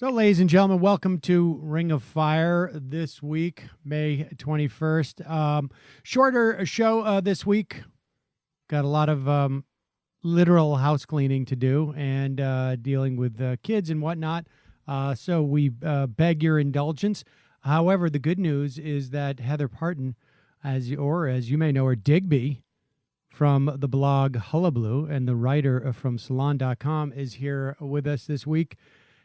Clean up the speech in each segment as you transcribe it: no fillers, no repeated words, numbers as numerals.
So, ladies and gentlemen, welcome to Ring of Fire this week, May 21st. Shorter show this week. Got a lot of literal house cleaning to do and dealing with kids and whatnot. So we beg your indulgence. However, the good news is that Heather Parton, as you may know her, Digby, from the blog Hullabaloo and the writer from Salon.com, is here with us this week.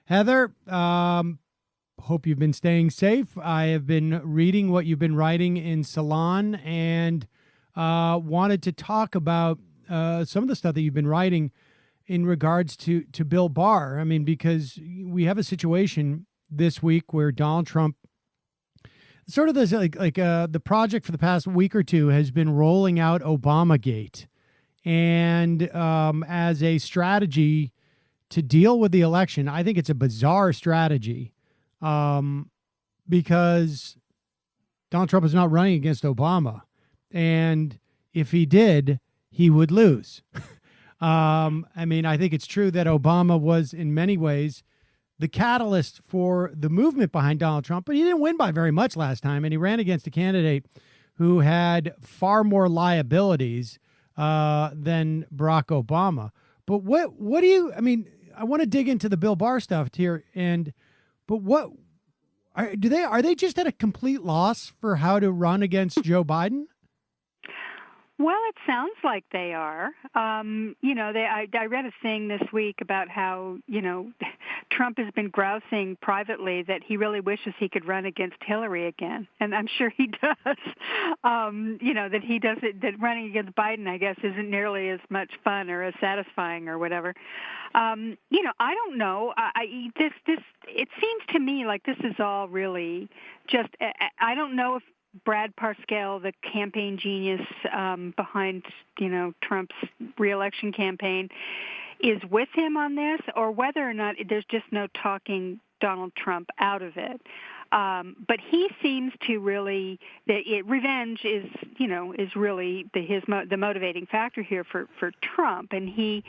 Heather, hope you've been staying safe. I have been reading what you've been writing in Salon and wanted to talk about some of the stuff that you've been writing in regards to Bill Barr. I mean, because we have a situation this week where Donald Trump, sort of this the project for the past week or two has been rolling out Obamagate, and as a strategy to deal with the election. I think it's a bizarre strategy because Donald Trump is not running against Obama. And if he did, he would lose. I mean, I think it's true that Obama was in many ways the catalyst for the movement behind Donald Trump, but he didn't win by very much last time. And he ran against a candidate who had far more liabilities than Barack Obama. But what do you, I mean, I want to dig into the Bill Barr stuff here, but what are they just at a complete loss for how to run against Joe Biden? Well, it sounds like they are. I read a thing this week about how, Trump has been grousing privately that he really wishes he could run against Hillary again. And I'm sure he does. That running against Biden, I guess, isn't nearly as much fun or as satisfying or whatever. I don't know. It seems to me like this is all really just, I don't know if Brad Parscale, the campaign genius behind, Trump's reelection campaign, is with him on this, or whether or not there's just no talking Donald Trump out of it. But he seems to really revenge is really the motivating factor here for Trump, and he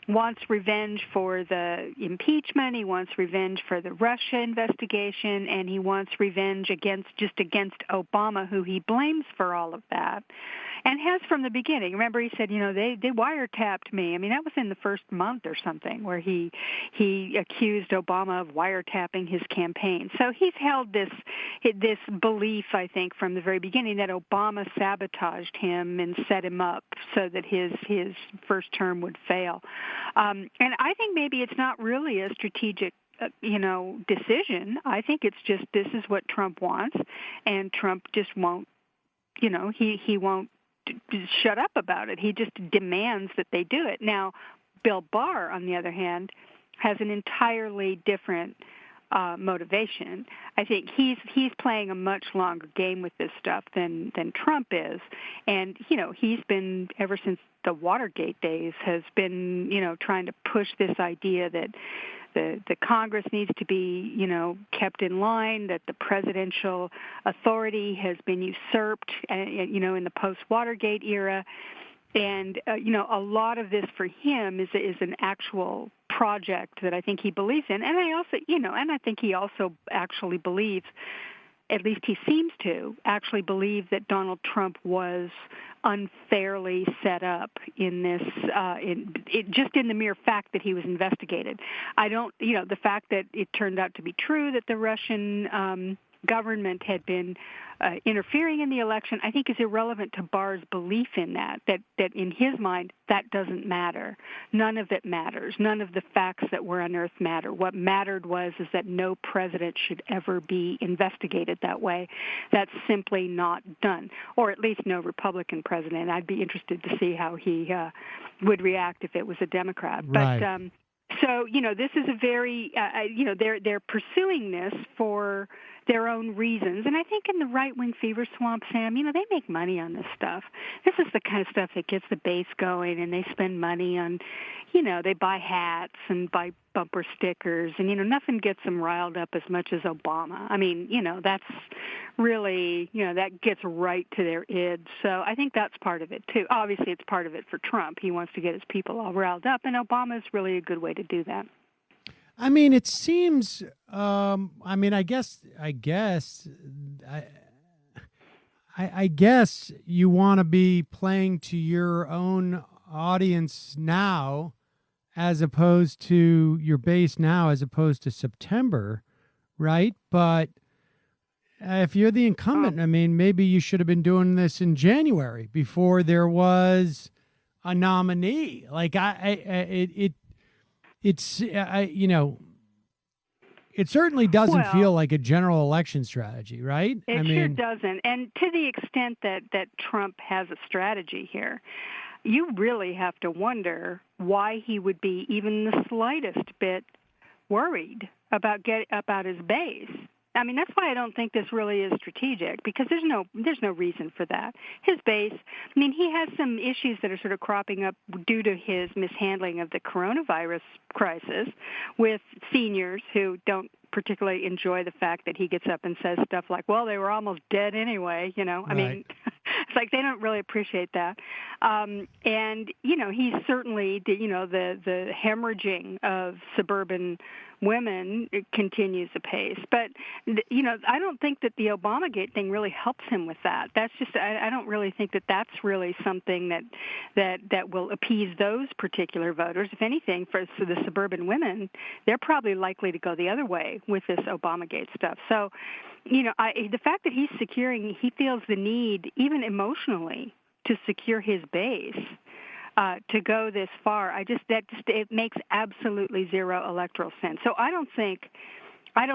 wants revenge for the impeachment. He wants revenge for the Russia investigation, and he wants revenge against Obama, who he blames for all of that, and has from the beginning. Remember, he said, they wiretapped me. I mean, that was in the first month or something, where he accused Obama of wiretapping his campaign. So he's held this belief, I think, from the very beginning that Obama sabotaged him and set him up so that his first term would fail. And I think maybe it's not really a strategic decision. I think it's just this is what Trump wants, and Trump just won't, he won't shut up about it. He just demands that they do it. Now, Bill Barr, on the other hand, has an entirely different motivation. I think he's playing a much longer game with this stuff than Trump is, and he's been, ever since the Watergate days, has been trying to push this idea that the Congress needs to be kept in line, that the presidential authority has been usurped in the post-Watergate era. And, a lot of this for him is an actual project that I think he believes in. And I think he also actually believes, at least he seems to actually believe, that Donald Trump was unfairly set up in this, just in the mere fact that he was investigated. The fact that it turned out to be true that the Russian government had been interfering in the election, I think is irrelevant to Barr's belief in that in his mind, that doesn't matter. None of it matters. None of the facts that were unearthed matter. What mattered is that no president should ever be investigated that way. That's simply not done, or at least no Republican president. I'd be interested to see how he would react if it was a Democrat. Right. But so, this is a very, they're pursuing this for their own reasons. And I think in the right-wing fever swamp, Sam, they make money on this stuff. This is the kind of stuff that gets the base going, and they spend money on, they buy hats and buy bumper stickers, and, nothing gets them riled up as much as Obama. I mean, that's really, that gets right to their id. So I think that's part of it, too. Obviously, it's part of it for Trump. He wants to get his people all riled up, and Obama is really a good way to do that. I mean, it seems. I mean, I guess you want to be playing to your own audience now, as opposed to your base now, as opposed to September, right? But if you're the incumbent, I mean, maybe you should have been doing this in January before there was a nominee. Like it certainly doesn't Well, feel like a general election strategy, right? I it sure mean, doesn't. And to the extent that Trump has a strategy here, you really have to wonder why he would be even the slightest bit worried about his base. I mean, that's why I don't think this really is strategic, because there's no reason for that. His base, I mean, he has some issues that are sort of cropping up due to his mishandling of the coronavirus crisis with seniors who don't particularly enjoy the fact that he gets up and says stuff like, well, they were almost dead anyway, you know. I mean, it's like they don't really appreciate that. And, you know, he's certainly, the hemorrhaging of suburban women continues apace. But, I don't think that the Obamagate thing really helps him with that. That's just, I don't really think that that's really something that will appease those particular voters. If anything, for the suburban women, they're probably likely to go the other way with this Obamagate stuff. So, the fact that he feels the need, even emotionally, to secure his base, to go this far, it makes absolutely zero electoral sense. So I don't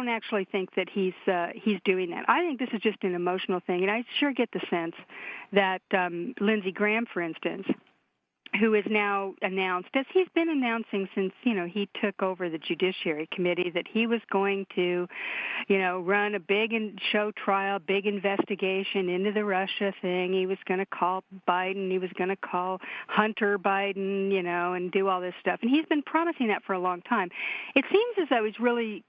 actually think that he's doing that. I think this is just an emotional thing, and I sure get the sense that Lindsey Graham, for instance, who is now announced, as he's been announcing since, he took over the Judiciary Committee, that he was going to, run a big show trial, big investigation into the Russia thing. He was going to call Biden. He was going to call Hunter Biden, and do all this stuff. And he's been promising that for a long time. It seems as though he's really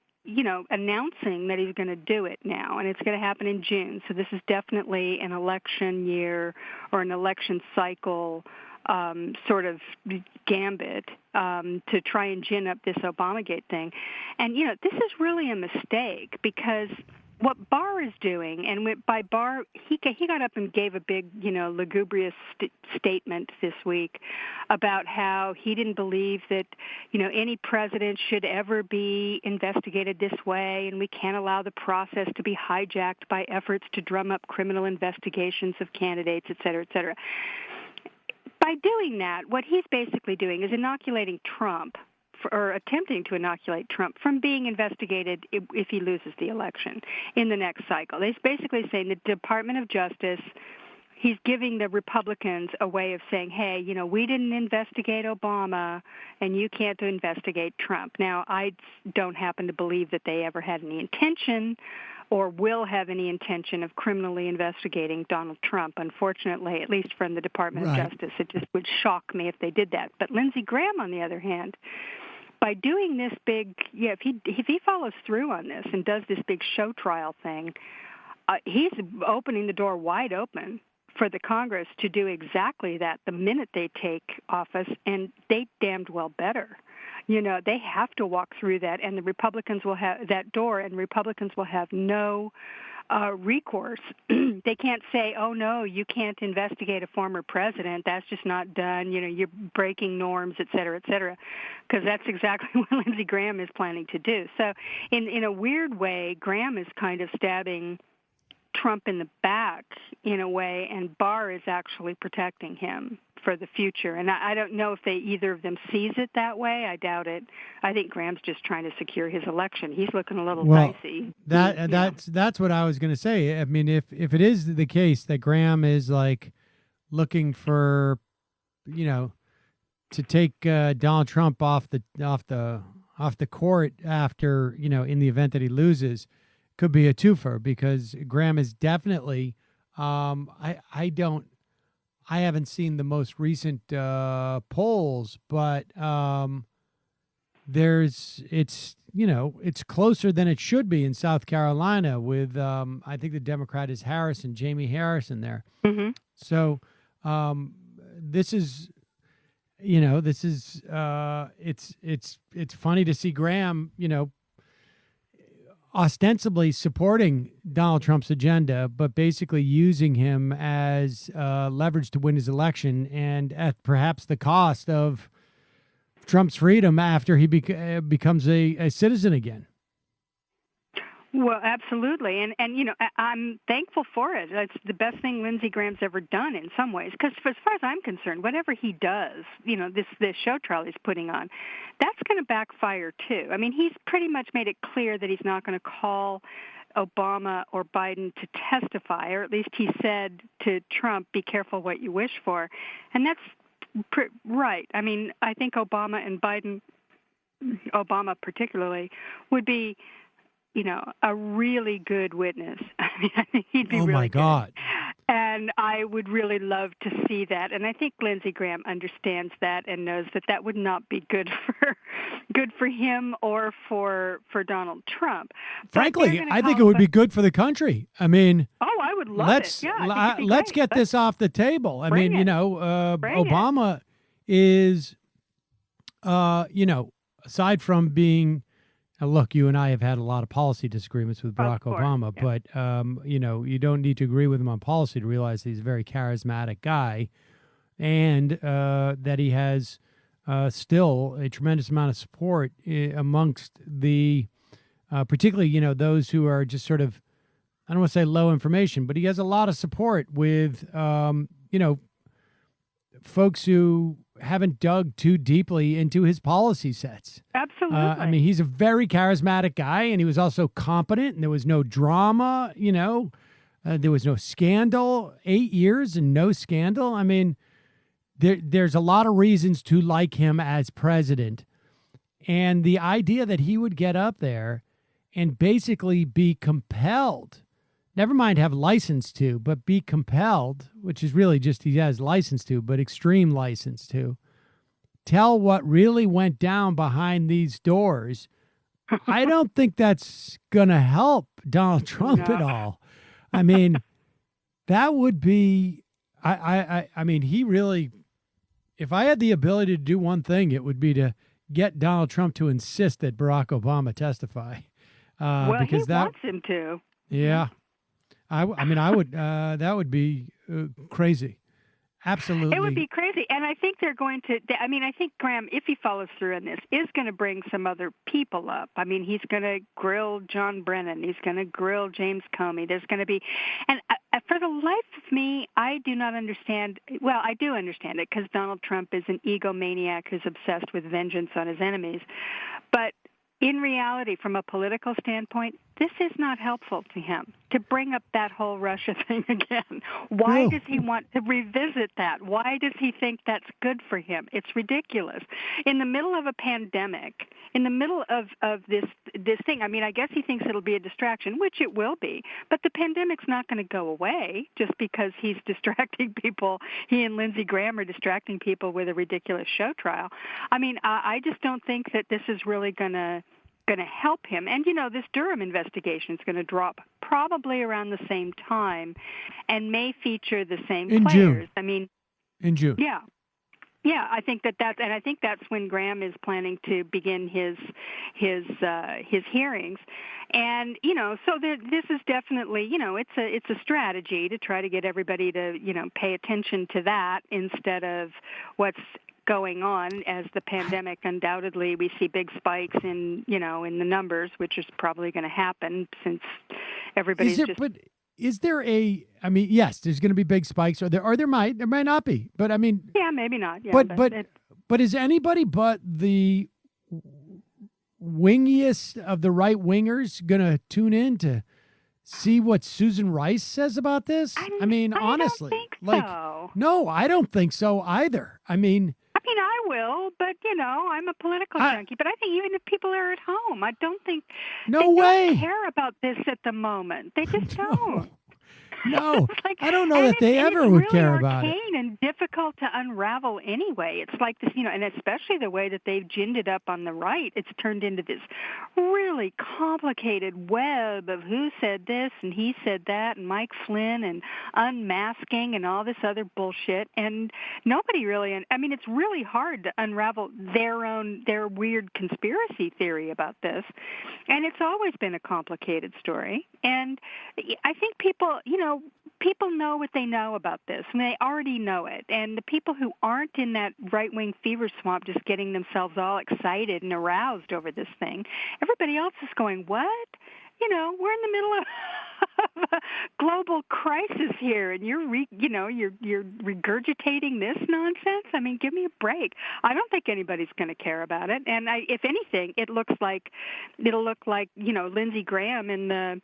announcing that he's going to do it now, and it's going to happen in June. So this is definitely an election year or an election cycle sort of gambit to try and gin up this Obamagate thing. And, this is really a mistake, because what Barr is doing, and by Barr, he got up and gave a big, lugubrious statement this week about how he didn't believe that, any president should ever be investigated this way, and we can't allow the process to be hijacked by efforts to drum up criminal investigations of candidates, et cetera, et cetera. By doing that, what he's basically doing is inoculating Trump, or attempting to inoculate Trump from being investigated if he loses the election in the next cycle. He's basically saying the Department of Justice, he's giving the Republicans a way of saying, hey, we didn't investigate Obama, and you can't investigate Trump. Now, I don't happen to believe that they ever had any intention or will have any intention of criminally investigating Donald Trump, unfortunately, at least from the Department of Justice. It just would shock me if they did that. But Lindsey Graham, on the other hand, by doing this big, if he follows through on this and does this big show trial thing, he's opening the door wide open for the Congress to do exactly that the minute they take office, and they damned well better. They have to walk through that, and the Republicans will have that door, and Republicans will have no recourse. They can't say, oh, no, you can't investigate a former president. That's just not done. You're breaking norms, et cetera, because that's exactly what Lindsey Graham is planning to do. So in a weird way, Graham is kind of stabbing Trump in the back in a way, and Barr is actually protecting him for the future. And I don't know if either of them sees it that way. I doubt it. I think Graham's just trying to secure his election. He's looking a little dicey. That's what I was going to say. I mean, if it is the case that Graham is like looking for, to take Donald Trump off the court after, in the event that he loses, could be a twofer, because Graham is definitely, I haven't seen the most recent polls, but it's closer than it should be in South Carolina with, I think the Democrat is Jamie Harrison there. Mm-hmm. So this is, this is it's funny to see Graham, ostensibly supporting Donald Trump's agenda, but basically using him as leverage to win his election, and at perhaps the cost of Trump's freedom after he becomes a citizen again. Well, absolutely, and I'm thankful for it. It's the best thing Lindsey Graham's ever done in some ways. Because as far as I'm concerned, whatever he does, this show trial he's putting on, that's going to backfire too. I mean, he's pretty much made it clear that he's not going to call Obama or Biden to testify, or at least he said to Trump, "Be careful what you wish for," and that's right. I mean, I think Obama and Biden, Obama particularly, would be a really good witness. I mean, I think he'd be really good. Oh, my God. And I would really love to see that. And I think Lindsey Graham understands that and knows that that would not be good for him or for Donald Trump. Frankly, I think it would be good for the country. I mean, I would love it. Yeah, let's get this off the table. I mean, Obama is, aside from being, look, you and I have had a lot of policy disagreements with Barack Obama, yeah. but, you don't need to agree with him on policy to realize he's a very charismatic guy, and that he has still a tremendous amount of support amongst the, particularly, those who are just sort of, I don't want to say low information, but he has a lot of support with, folks who haven't dug too deeply into his policy sets. Absolutely. I mean, he's a very charismatic guy, and he was also competent, and there was no drama, there was no scandal, 8 years and no scandal. I mean, there's a lot of reasons to like him as president. And the idea that he would get up there and basically be compelled, never mind have license to, but be compelled, which is really just he has license to, but extreme license to, tell what really went down behind these doors. I don't think that's going to help Donald Trump at all. I mean, that would be, I mean, he really, if I had the ability to do one thing, it would be to get Donald Trump to insist that Barack Obama testify. Well, because he wants him to. Yeah. I mean, I would, that would be crazy. Absolutely. It would be crazy. And I think they're going to, I think Graham, if he follows through on this, is going to bring some other people up. I mean, he's going to grill John Brennan. He's going to grill James Comey. There's going to be, and for the life of me, I do not understand. Well, I do understand it because Donald Trump is an egomaniac who's obsessed with vengeance on his enemies. But in reality, from a political standpoint, this is not helpful to him to bring up that whole Russia thing again. Why does he want to revisit that? Why does he think that's good for him? It's ridiculous. In the middle of a pandemic, in the middle of this thing, I mean, I guess he thinks it'll be a distraction, which it will be, but the pandemic's not going to go away just because he's distracting people. He and Lindsey Graham are distracting people with a ridiculous show trial. I mean, I just don't think that this is really going to help him. And, this Durham investigation is going to drop probably around the same time and may feature the same in players. June. I mean, in June. Yeah. Yeah, I think and I think that's when Graham is planning to begin his hearings. And, so this is definitely, it's a strategy to try to get everybody to, pay attention to that instead of what's going on as the pandemic. Undoubtedly, we see big spikes in the numbers, which is probably going to happen since everybody's But is there I mean, yes, there's going to be big spikes, or there might not be, but I mean, yeah, maybe not. Yeah, but is anybody but the wingiest of the right wingers going to tune in to see what Susan Rice says about this? I mean, honestly, don't think so. No, I don't think so either. I mean, I will, but I'm a political junkie. But I think even if people are at home, I don't think they don't care about this at the moment. They just don't. No, It's like, I don't know that they ever it's would really care about it. arcane and difficult to unravel anyway. It's like this, and especially the way that they've ginned it up on the right, it's turned into this really complicated web of who said this and he said that and Mike Flynn and unmasking and all this other bullshit. And nobody really, it's really hard to unravel their weird conspiracy theory about this. And it's always been a complicated story. And I think people know what they know about this, and they already know it. And the people who aren't in that right-wing fever swamp just getting themselves all excited and aroused over this thing, everybody else is going, what? We're in the middle of a global crisis here, and you're regurgitating this nonsense? I mean, give me a break. I don't think anybody's going to care about it. And if anything, it'll look like Lindsey Graham and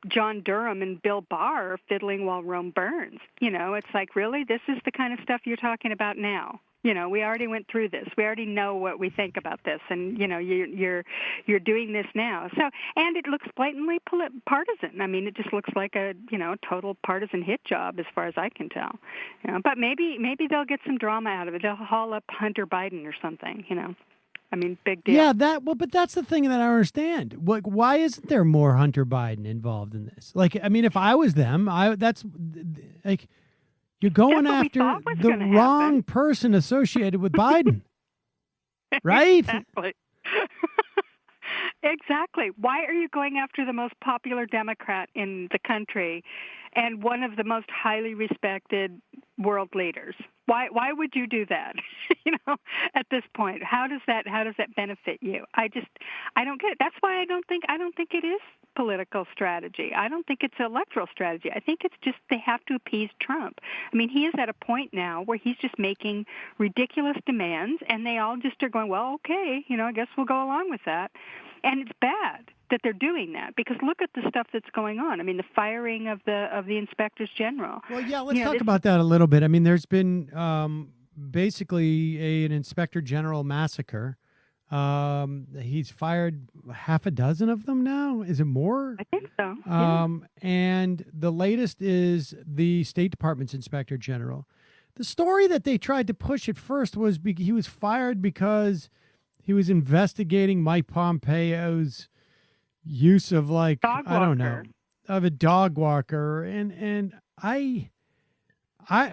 John Durham and Bill Barr are fiddling while Rome burns. It's like, really, this is the kind of stuff you're talking about now. We already went through this. We already know what we think about this, and you're doing this now. So, and it looks blatantly partisan. I mean, it just looks like a total partisan hit job as far as I can tell. But maybe they'll get some drama out of it. They'll haul up Hunter Biden or something. Big deal. Yeah, but that's the thing that I don't understand. Like, why isn't there more Hunter Biden involved in this? Like, if I was them, that's like. You're going after the wrong person associated with Biden, right? Exactly. Exactly. Why are you going after the most popular Democrat in the country and one of the most highly respected world leaders? Why would you do that? At this point, how does that benefit you? I don't get it. That's why I don't think it is political strategy. I don't think it's electoral strategy. I think it's just they have to appease Trump. I mean, he is at a point now where he's just making ridiculous demands, and they all just are going, well, okay, I guess we'll go along with that. And it's bad that they're doing that, because look at the stuff that's going on. I mean, the firing of the inspectors general. Well, yeah, let's talk about that a little bit. I mean, there's been basically an inspector general massacre. He's fired half a dozen of them now. Is it more? I think so. And the latest is the State Department's inspector general. The story that they tried to push at first was he was fired because he was investigating Mike Pompeo's use of I don't know, of a dog walker. And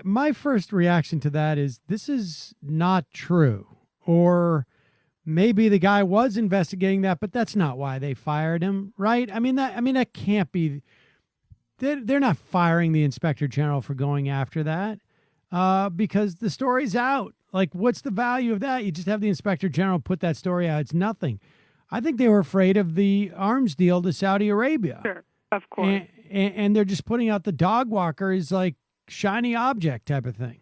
my first reaction to that is this is not true. Or maybe the guy was investigating that, but that's not why they fired him, right? That can't be. They're not firing the inspector general for going after that because the story's out. Like, what's the value of that? You just have the inspector general put that story out. It's nothing. I think they were afraid of the arms deal to Saudi Arabia. Sure, of course. And they're just putting out the dog walker as like shiny object type of thing.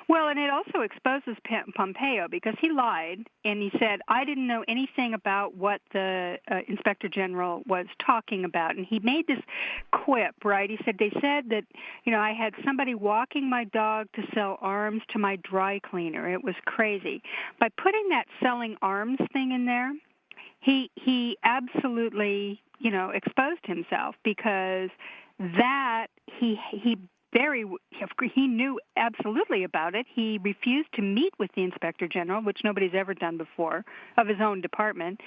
Well, and it also exposes Pompeo, because he lied and he said, I didn't know anything about what the inspector general was talking about. And he made this quip, right? He said, they said that, I had somebody walking my dog to sell arms to my dry cleaner. It was crazy. By putting that selling arms thing in there, he absolutely, exposed himself, because that he knew absolutely about it. He refused to meet with the inspector general, which nobody's ever done before, of his own department,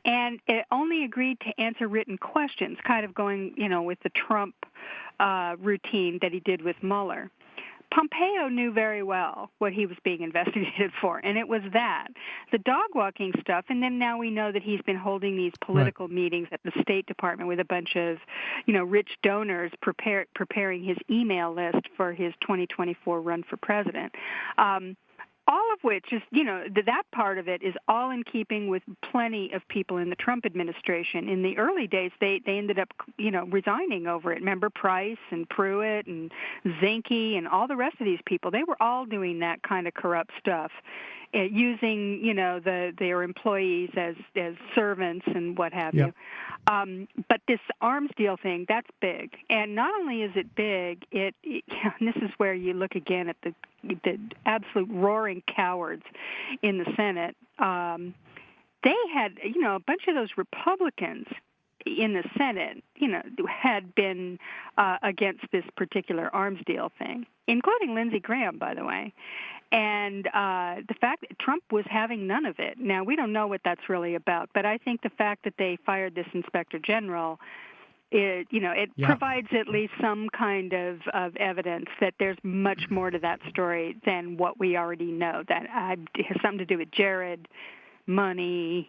and only agreed to answer written questions, kind of going, with the Trump routine that he did with Mueller. Pompeo knew very well what he was being investigated for, and it was that. The dog walking stuff, and then now we know that he's been holding these political meetings at the State Department with a bunch of, rich donors preparing his email list for his 2024 run for president. All of which is, that part of it is all in keeping with plenty of people in the Trump administration. In the early days, they ended up, resigning over it. Remember Price and Pruitt and Zinke and all the rest of these people? They were all doing that kind of corrupt stuff, using, their employees as servants and what have you. But this arms deal thing, that's big. And not only is it big, and this is where you look again at the absolute roaring cowards in the Senate. They had, a bunch of those Republicans in the Senate, had been against this particular arms deal thing, including Lindsey Graham, by the way. And the fact that Trump was having none of it. Now, we don't know what that's really about, but I think the fact that they fired this inspector general, it provides at least some kind of evidence that there's much more to that story than what we already know. That it has something to do with Jared, money,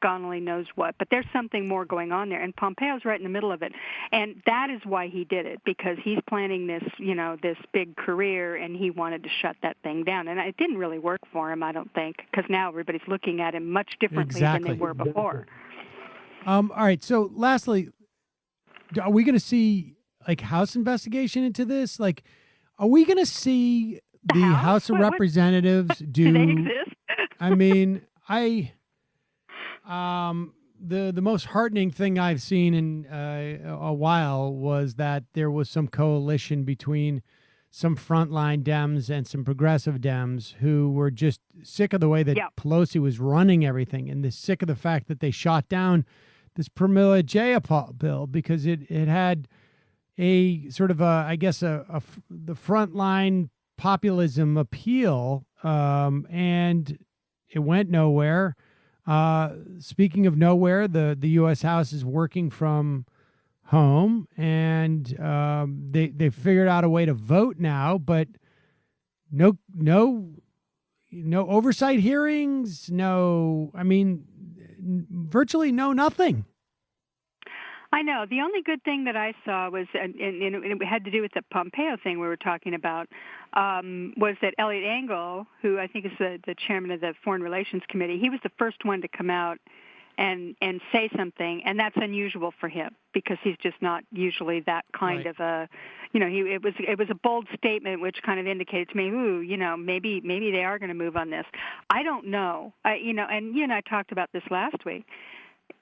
God only knows what. But there's something more going on there, and Pompeo's right in the middle of it. And that is why he did it, because he's planning this, this big career, and he wanted to shut that thing down. And it didn't really work for him, I don't think, because now everybody's looking at him much differently than they were before. All right, so lastly, are we going to see, House investigation into this? Are we going to see the House of Representatives do they exist? I mean, the most heartening thing I've seen in a while was that there was some coalition between some frontline Dems and some progressive Dems who were just sick of the way that Pelosi was running everything, and sick of the fact that they shot down this Pramila Jayapal bill because it had a sort of the frontline populism appeal, and it went nowhere. Speaking of nowhere, the U.S. House is working from home, and they figured out a way to vote now, but no oversight hearings, virtually nothing. I know. The only good thing that I saw was, and it had to do with the Pompeo thing we were talking about, was that Elliot Angle, who I think is the chairman of the Foreign Relations Committee, he was the first one to come out and say something, and that's unusual for him because he's just not usually that kind of a, it was a bold statement which kind of indicated to me, maybe they are going to move on this. I don't know. And you and I talked about this last week.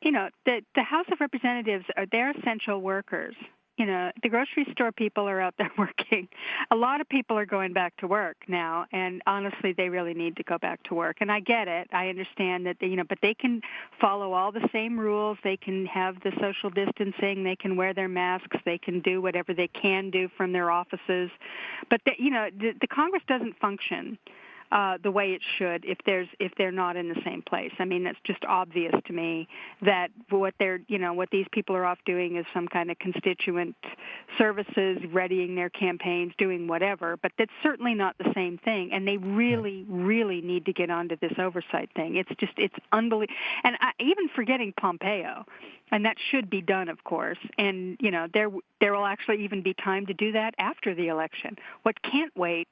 The House of Representatives they're essential workers. The grocery store people are out there working. A lot of people are going back to work now, and honestly, they really need to go back to work. And I get it. I understand that, but they can follow all the same rules. They can have the social distancing. They can wear their masks. They can do whatever they can do from their offices. But, the Congress doesn't function the way it should if they're not in the same place. I mean, that's just obvious to me that what these people are off doing is some kind of constituent services, readying their campaigns, doing whatever. But that's certainly not the same thing. And they really, really need to get onto this oversight thing. It's unbelievable. And even forgetting Pompeo, and that should be done, of course. And there will actually even be time to do that after the election. What can't wait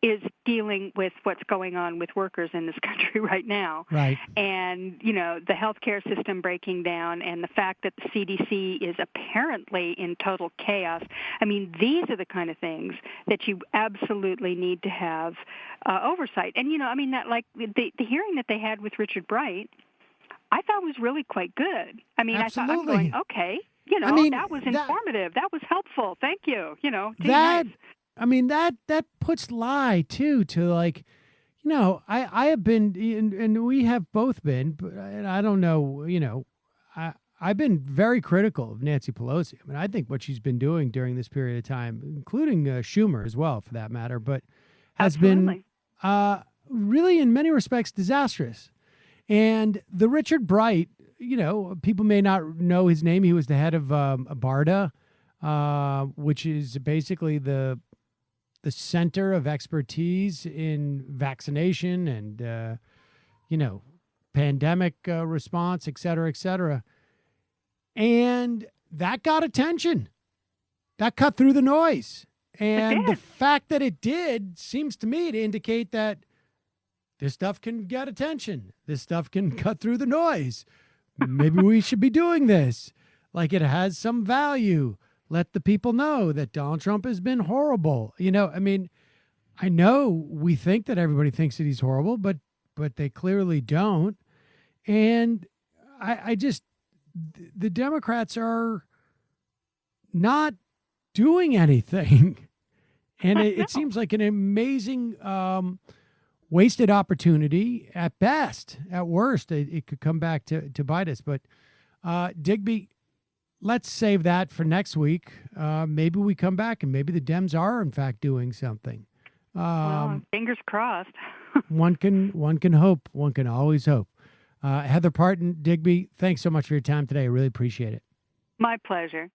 is dealing with what's going on with workers in this country right now. Right. And, the healthcare system breaking down and the fact that the CDC is apparently in total chaos. I mean, these are the kind of things that you absolutely need to have oversight. And, the hearing that they had with Richard Bright, I thought was really quite good. I mean, Absolutely. I thought, I'm going, okay, that was informative. That was helpful. Thank you. Nice. I mean, that puts lie too to I have been, and we have both been, but I don't know, I've been very critical of Nancy Pelosi. I mean, I think what she's been doing during this period of time, including Schumer as well, for that matter, but has Absolutely. been really in many respects disastrous. And the Richard Bright, people may not know his name. He was the head of BARDA, which is basically the center of expertise in vaccination and, pandemic response, et cetera, et cetera. And that got attention. That cut through the noise. And the fact that it did seems to me to indicate that this stuff can get attention. This stuff can cut through the noise. Maybe we should be doing this. It has some value. Let the people know that Donald Trump has been horrible. I mean, I know we think that everybody thinks that he's horrible, but they clearly don't. And I just, the Democrats are not doing anything. And it seems like an amazing wasted opportunity at best. At worst, it could come back to bite us. But Digby, let's save that for next week. Maybe we come back and maybe the Dems are in fact doing something. Well, fingers crossed. One can hope. One can always hope. Heather Parton, Dibgy, thanks so much for your time today. I really appreciate it. My pleasure.